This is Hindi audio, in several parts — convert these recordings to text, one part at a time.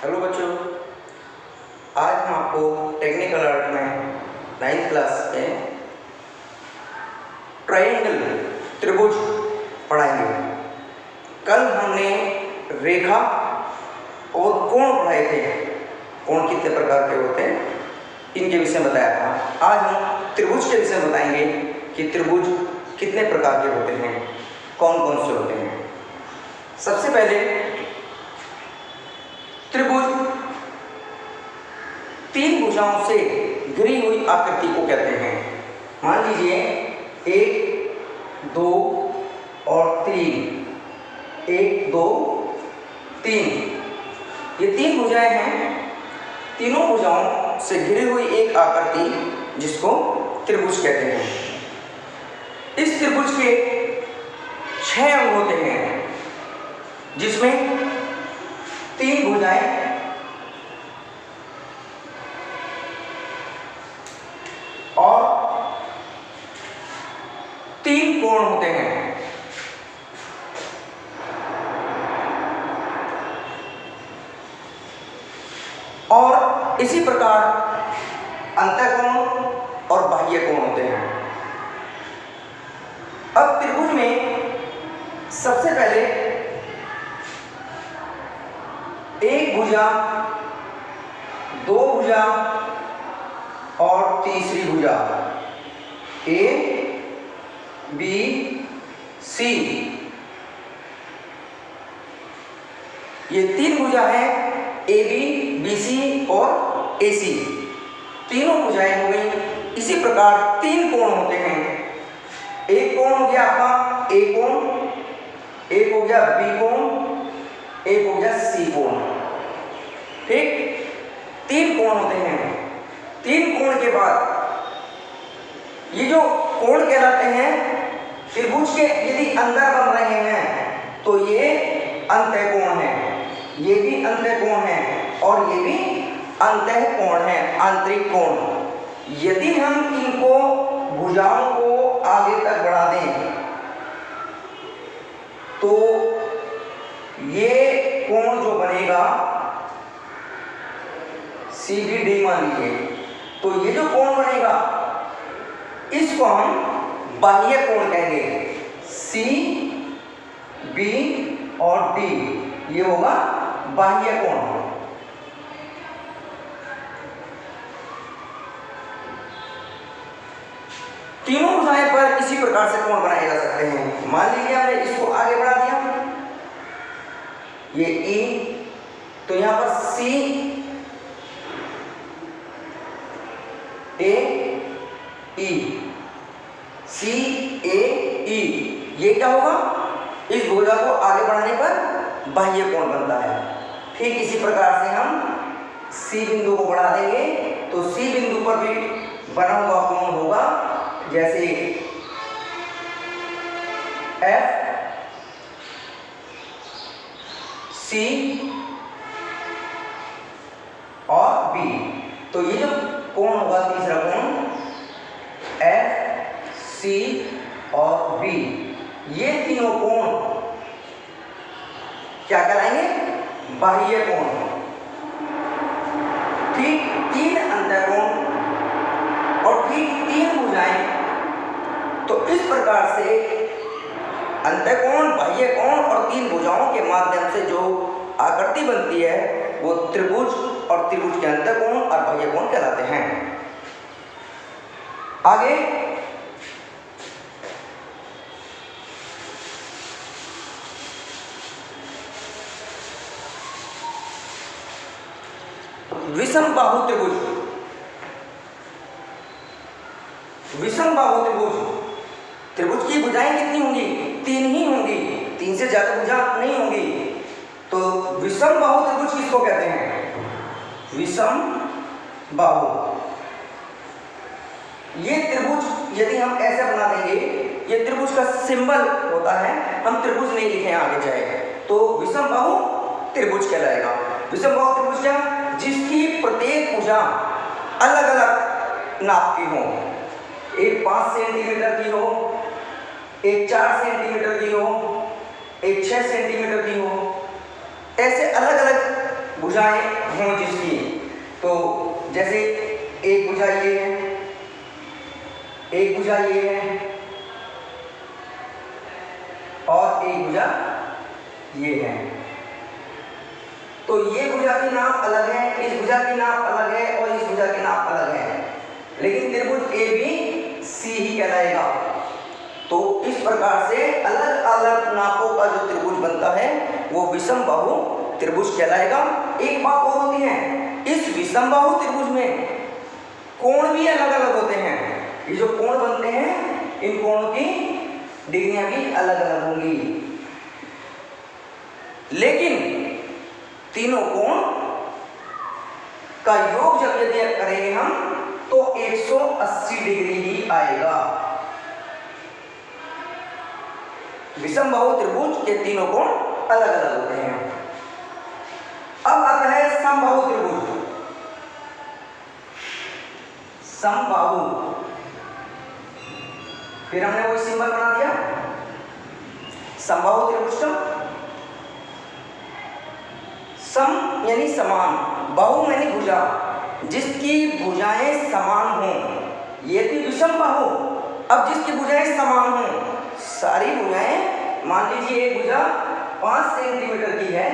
हेलो बच्चों, आज हम आपको टेक्निकल आर्ट में 9th क्लास के ट्रायंगल त्रिभुज पढ़ाएंगे। कल हमने रेखा और कोण पढ़ाए थे, कोण कितने प्रकार के होते हैं इनके विषय में बताया था। आज हम त्रिभुज के विषय में बताएंगे कि त्रिभुज कितने प्रकार के होते हैं, कौन कौन से होते हैं। सबसे पहले त्रिभुज तीन भुजाओं से घिरी हुई आकृति को कहते हैं। मान लीजिए 1, 2 और 3, 1, 2, 3, ये तीन भुजाएं हैं। तीनों भुजाओं से घिरी हुई एक आकृति जिसको त्रिभुज कहते हैं। इस त्रिभुज के 6 अंग होते हैं, जिसमें 3 भुजाएं और 3 कोण होते हैं। और इसी प्रकार अंतःकोण और बाह्य कोण होते हैं। अब त्रिभुज में सबसे पहले एक भुजा, 2 भुजा और तीसरी भुजा ए बी सी, ये 3 भुजा है ए बी सी और ए सी, तीनों भुजाएं हो गई। इसी प्रकार 3 कोण होते हैं। एक कोण हो गया आपका ए कोण, एक हो गया बी कोण, एक हो गया सी कोण। ठीक, 3 कोण होते हैं। 3 कोण के बाद ये जो कोण कहलाते हैं त्रिभुज के, यदि अंदर बन रहे हैं तो ये अंतःकोण है, ये भी अंतःकोण है और ये भी अंतःकोण है, आंतरिक कोण। यदि हम इनको भुजाओं को आगे तक बढ़ा दें तो ये कोण जो बनेगा CBD मान लीजिए, तो ये जो कोण बनेगा इसको हम बाह्य कोण कहेंगे। C, B और D, ये होगा बाह्य कोण। तीनों भुजाएं पर इसी प्रकार से कोण बनाए जा सकते हैं। मान लीजिए हमने इसको आगे बढ़ा दिया, ये E, तो यहां पर C A E, C A E, ये क्या होगा, इस भुजा को आगे बढ़ाने पर बाह्य कोण बनता है। ठीक इसी प्रकार से हम C बिंदु को बढ़ा देंगे तो C बिंदु पर भी बना हुआ कोण होगा, जैसे F C और B, तो ये जो कोण होगा तीसरा कोण F C और B, ये तीनों कोण क्या कहलाएंगे, बाह्य कोण। ठीक 3 अंतःकोण और ठीक 3 भुजाएं, तो इस प्रकार से अंतःकोण, बाह्य कोण और 3 भुजाओं के माध्यम से जो आकृति बनती है वो त्रिभुज और त्रिभुज के अंतःकोण और बाह्य कोण कहलाते हैं। आगे विषम बाहु त्रिभुज। विषम बाहु त्रिभुज, त्रिभुज की भुजाएं कितनी होंगी, 3 ही होंगी, 3 से ज्यादा भुजा नहीं होंगी। तो विषम बाहु त्रिभुज किसको कहते हैं, विषम बाहु। ये त्रिभुज यदि हम ऐसे बना देंगे, ये त्रिभुज का सिंबल होता है, हम त्रिभुज नहीं लिखे आगे जाए तो विषम बाहु त्रिभुज कहलाएगा। विषम बाहु त्रिभुज क्या, जिसकी प्रत्येक भुजा अलग अलग नाप की हो, एक 5 सेंटीमीटर की हो, एक 4 सेंटीमीटर की हो, एक 6 सेंटीमीटर की हो, ऐसे अलग अलग भुजाएं हों जिसकी, तो जैसे एक भुजा ये है, एक भुजा ये है और एक भुजा ये है, तो ये भुजा की नाप अलग है, इस भुजा की नाप अलग है और इस भुजा की नाप अलग है, लेकिन त्रिभुज ए बी सी ही कहलाएगा। तो इस प्रकार से अलग अलग नापों का जो त्रिभुज बनता है वो विषम बाहु त्रिभुज कहलाएगा। एक बात और होती है, इस विषम बाहु त्रिभुज में कोण भी अलग अलग होते हैं। ये जो कोण बनते हैं इन कोणों की डिग्रियां भी अलग अलग होंगी, लेकिन तीनों कोण का योग जब यदि करेंगे हम तो 180 डिग्री ही आएगा। विषम बाहु त्रिभुज के तीनों कोण अलग अलग होते हैं। अब आता है समबाहु त्रिभुज। समबाहु, फिर हमने वही सिंबल बना दिया, समबाहु त्रिभुज। सम यानी समान, बाहु यानी भुजा, जिसकी भुजाएं समान हों, ये थी विषम बाहु। अब जिसकी भुजाएं समान हों, सारी भुजाएं, मान लीजिए एक भुजा 5 सेंटीमीटर की है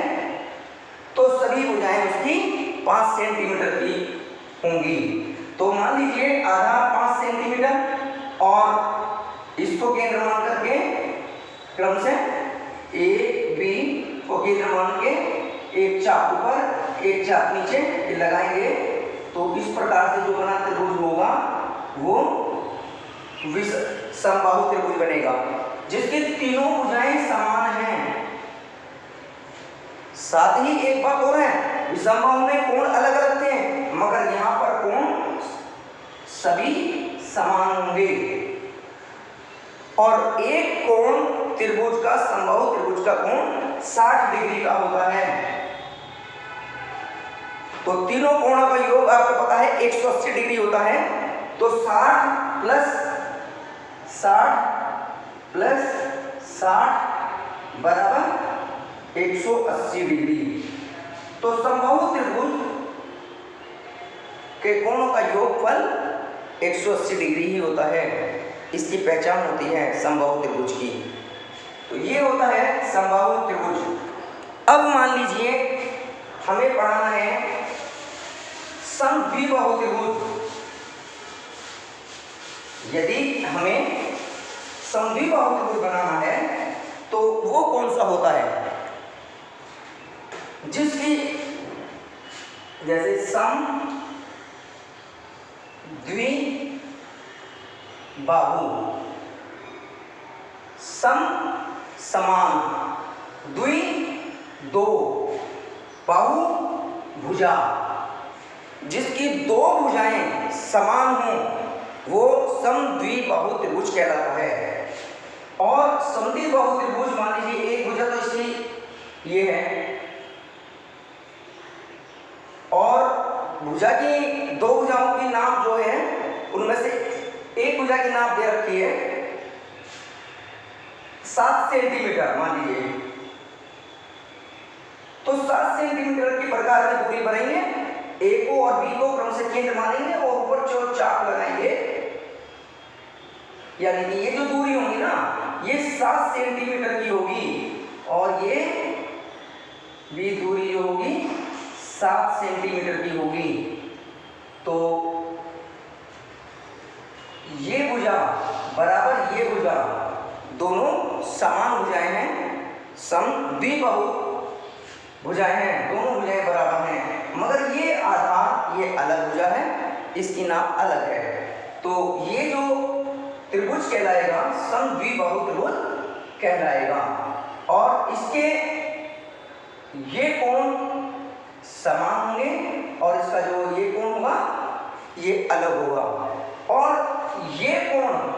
तो सभी भुजाएं उसकी 5 सेंटीमीटर की होंगी। तो मान लीजिए आधा 5 सेंटीमीटर और इसको केंद्र मान करके क्रम से ए बी को केंद्र मान के एक चाप ऊपर एक चाप नीचे लगाएंगे, तो इस प्रकार से जो बना त्रिभुज होगा वो समबाहु त्रिभुज बनेगा, जिसके तीनों भुजाएं समान हैं। साथ ही एक बात और है, विषम बाहु में कोण अलग अलग थे मगर यहाँ पर कोण सभी समान होंगे, और एक कोण त्रिभुज का, समबाहु त्रिभुज का कोण 60 डिग्री का होता है। तो तीनों कोणों का योग आपको पता है 180 डिग्री होता है, तो 60 प्लस 60 बराबर 180 डिग्री। तो समबाहु त्रिभुज के कोणों का योगफल 180 डिग्री ही होता है, इसकी पहचान होती है समबाहु त्रिभुज की। तो ये होता है समबाहु त्रिभुज। अब मान लीजिए हमें पढ़ाना है समद्विबाहु त्रिभुज। यदि हमें समद्विबाहु त्रिभुज बनाना है तो वो कौन सा होता है, जिसकी जैसे सम द्वि बाहु, सम समान, द्वि दो, बाहु भुजा, जिसकी दो भुजाएं समान हों वो समद्विबाहु त्रिभुज कहलाता है। और समद्विबाहु त्रिभुज मान लीजिए एक भुजा तो इसकी ये है और भुजा की दो भुजाओं की नाप जो है उनमें से एक भुजा की नाप दे रखी है 7 सेंटीमीटर मान लीजिए, तो 7 सेंटीमीटर की प्रकार में दूरी बनाएंगे, ए को और बी को क्रम से केंद्र मानेंगे और ऊपर जो चाप लगाएंगे, यानी कि ये जो दूरी होगी ना ये 7 सेंटीमीटर की होगी और ये भी दूरी जो होगी 7 सेंटीमीटर की होगी। तो ये भुजा बराबर ये भुजा दोनों समान भुजाएं हैं, समद्विबाहु भुजाएं हैं, दोनों भुजाएं बराबर हैं, मगर ये आधार ये अलग भुजा है, इसकी नाप अलग है। तो ये जो त्रिभुज कहलाएगा समद्विबाहु त्रिभुज कहलाएगा और इसके ये कोण समान होंगे और इसका जो ये कोण होगा ये अलग होगा, और ये कोण